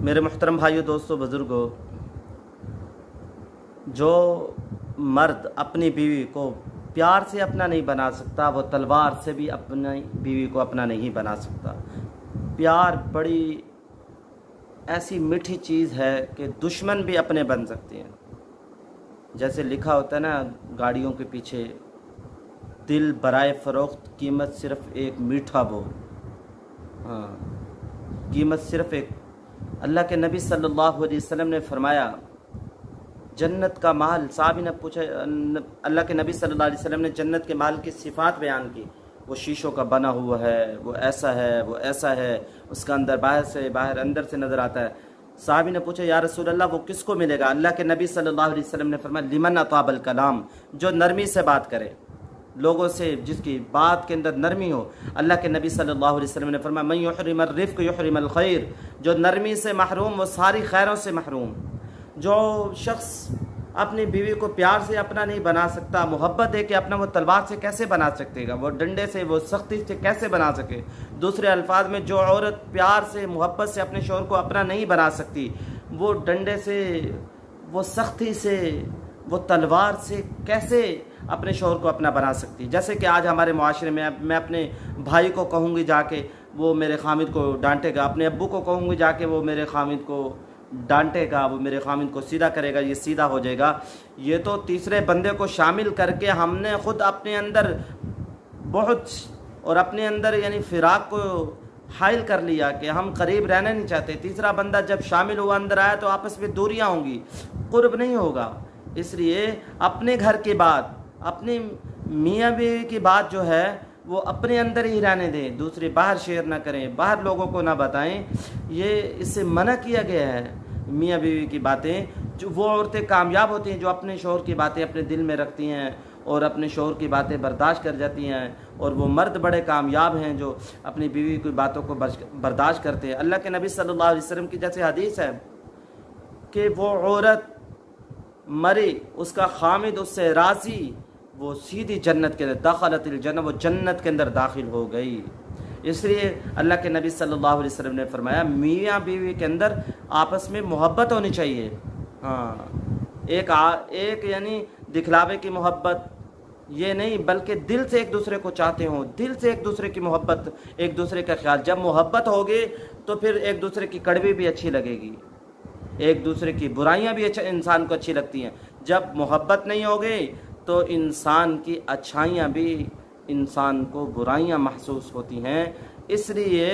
میرے محترم بھائیو، دوستو، بزرگوں، جو مرد اپنی بیوی کو پیار سے اپنا نہیں بنا سکتا، وہ تلوار سے بھی اپنی بیوی کو اپنا نہیں بنا سکتا۔ پیار بڑی ایسی میٹھی چیز ہے کہ دشمن بھی اپنے بن سکتے ہیں۔ جیسے لکھا ہوتا ہے نا گاڑیوں کے پیچھے، دل برائے فروخت، قیمت صرف ایک میٹھا بول۔ قیمت صرف ایک۔ اللہ کے نبی صلی اللہ علیہ وسلم نے فرمایا جنت کا مال، صحابی نے پوچھا، اللہ کے نبی صلی اللہ علیہ وسلم نے جنت کے مال کی صفات بیان کی، وہ شیشوں کا بنا ہوا ہے، وہ ایسا ہے، وہ ایسا ہے، اس کا اندر باہر سے باہر اندر سے نظر آتا ہے۔ صحابی نے پوچھا یا رسول اللہ وہ کس کو ملے گا؟ اللہ کے نبی صلی اللہ علیہ وسلم نے فرمایا لمن اطاب الکلام، جو نرمی سے بات کرے لوگوں سے، جس کی بات کے اندر نرمی ہو۔ اللہ کے نبی صلی اللہ علیہ وسلم نے فرمایا من یحرم الرفق یحرم الخیر، جو نرمی سے محروم وہ ساری خیروں سے محروم۔ جو شخص اپنی بیوی کو پیار سے اپنا نہیں بنا سکتا، محبت ہے کہ اپنا وہ تلوار سے کیسے بنا سکتے گا، وہ ڈنڈے سے، وہ سختی سے کیسے بنا سکے؟ دوسرے الفاظ میں جو عورت پیار سے، محبت سے اپنے شوہر کو اپنا نہیں بنا سکتی، وہ ڈنڈے سے، وہ سختی سے، وہ تلوار سے کیسے اپنے شوہر کو اپنا بنا سکتی؟ جیسے کہ آج ہمارے معاشرے میں اپنے بھائی کو کہوں گی جا کے وہ میرے خامد کو ڈانٹے گا، اپنے ابو کو کہوں گی جا کے وہ میرے خامد کو ڈانٹے گا، وہ میرے خامد کو سیدھا کرے گا، یہ سیدھا ہو جائے گا۔ یہ تو تیسرے بندے کو شامل کر کے ہم نے خود اپنے اندر بہت اور اپنے اندر یعنی فراق کو حائل کر لیا کہ ہم قریب رہنا نہیں چاہتے۔ تیسرا بندہ جب شامل ہوا اندر آیا تو آپس میں دوریاں ہوں گی، قرب نہیں ہوگا۔ اس لیے اپنے گھر کی بات، اپنی میاں بیوی کی بات جو ہے وہ اپنے اندر ہی رہنے دیں، دوسرے باہر شیئر نہ کریں، باہر لوگوں کو نہ بتائیں۔ یہ اس سے منع کیا گیا ہے۔ میاں بیوی کی باتیں، جو وہ عورتیں کامیاب ہوتی ہیں جو اپنے شوہر کی باتیں اپنے دل میں رکھتی ہیں اور اپنے شوہر کی باتیں برداشت کر جاتی ہیں، اور وہ مرد بڑے کامیاب ہیں جو اپنی بیوی کی باتوں کو برداشت کرتے ہیں۔ اللہ کے نبی صلی اللہ علیہ وسلم کی جیسے حدیث ہے کہ وہ عورت مری، اس کا خامد اس سے راضی، وہ سیدھی جنت کے اندر دخلت الجنہ، وہ جنت کے اندر داخل ہو گئی۔ اس لیے اللہ کے نبی صلی اللہ علیہ وسلم نے فرمایا میاں بیوی کے اندر آپس میں محبت ہونی چاہیے۔ ایک یعنی دکھلاوے کی محبت یہ نہیں، بلکہ دل سے ایک دوسرے کو چاہتے ہوں، دل سے ایک دوسرے کی محبت، ایک دوسرے کا خیال۔ جب محبت ہوگی تو پھر ایک دوسرے کی کڑوی بھی اچھی لگے گی، ایک دوسرے کی برائیاں بھی انسان کو اچھی لگتی ہیں۔ جب محبت نہیں ہوگی تو انسان کی اچھائیاں بھی انسان کو برائیاں محسوس ہوتی ہیں۔ اس لیے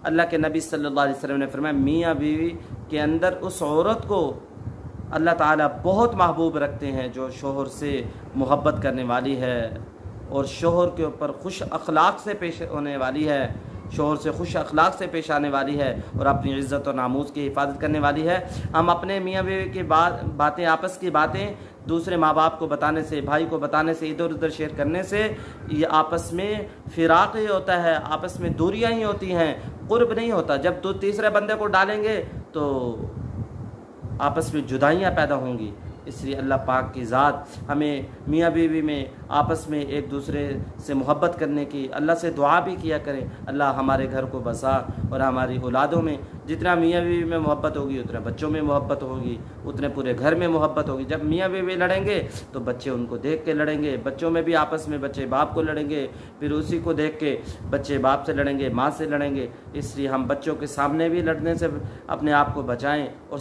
اللہ کے نبی صلی اللہ علیہ وسلم نے فرمایا میاں بیوی کے اندر اس عورت کو اللہ تعالیٰ بہت محبوب رکھتے ہیں جو شوہر سے محبت کرنے والی ہے اور شوہر کے اوپر خوش اخلاق سے پیش ہونے والی ہے، شوہر سے خوش اخلاق سے پیش آنے والی ہے اور اپنی عزت و ناموس کی حفاظت کرنے والی ہے۔ ہم اپنے میاں بیوی کی باتیں، آپس کی باتیں دوسرے ماں باپ کو بتانے سے، بھائی کو بتانے سے، ادھر ادھر شیئر کرنے سے یہ آپس میں فراق ہی ہوتا ہے، آپس میں دوریاں ہی ہوتی ہیں، قرب نہیں ہوتا۔ جب دو تیسرے بندے کو ڈالیں گے تو آپس میں جدائیاں پیدا ہوں گی۔ اس لیے اللہ پاک کی ذات ہمیں میاں بیوی میں آپس میں ایک دوسرے سے محبت کرنے کی، اللہ سے دعا بھی کیا کریں اللہ ہمارے گھر کو بسا اور ہماری اولادوں میں جتنا میاں بیوی میں محبت ہوگی اتنا بچوں میں محبت ہوگی، اتنے پورے گھر میں محبت ہوگی۔ جب میاں بیوی لڑیں گے تو بچے ان کو دیکھ کے لڑیں گے، بچوں میں بھی آپس میں بچے باپ کو لڑیں گے، پھر اسی کو دیکھ کے بچے باپ سے لڑیں گے، ماں سے لڑیں گے۔ اس لیے ہم بچوں کے سامنے بھی لڑنے سے اپنے آپ کو بچائیں اور